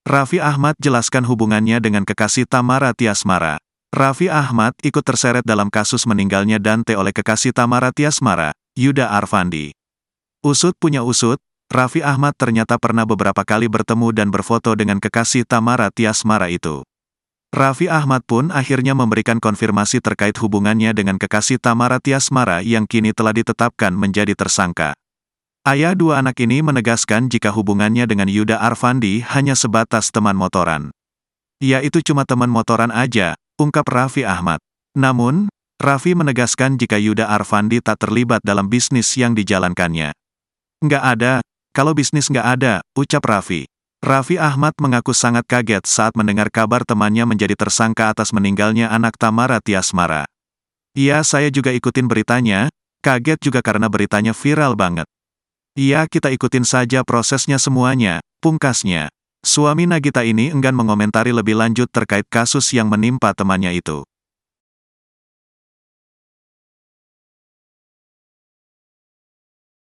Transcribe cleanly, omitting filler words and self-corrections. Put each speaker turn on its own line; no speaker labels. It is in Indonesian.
Raffi Ahmad jelaskan hubungannya dengan kekasih Tamara Tiasmara. Raffi Ahmad ikut terseret dalam kasus meninggalnya Dante oleh kekasih Tamara Tiasmara, Yuda Arfandi. Usut punya usut, Raffi Ahmad ternyata pernah beberapa kali bertemu dan berfoto dengan kekasih Tamara Tiasmara itu. Raffi Ahmad pun akhirnya memberikan konfirmasi terkait hubungannya dengan kekasih Tamara Tiasmara yang kini telah ditetapkan menjadi tersangka. Ayah dua anak ini menegaskan jika hubungannya dengan Yuda Arfandi hanya sebatas teman motoran. "Ya itu cuma teman motoran aja," ungkap Raffi Ahmad. Namun, Raffi menegaskan jika Yuda Arfandi tak terlibat dalam bisnis yang dijalankannya. "Nggak ada, kalau bisnis nggak ada," ucap Raffi. Raffi Ahmad mengaku sangat kaget saat mendengar kabar temannya menjadi tersangka atas meninggalnya anak Tamara Tiasmara. "Iya saya juga ikutin beritanya, kaget juga karena beritanya viral banget. Iya kita ikutin saja prosesnya semuanya," pungkasnya. Suami Nagita ini enggan mengomentari lebih lanjut terkait kasus yang menimpa temannya itu.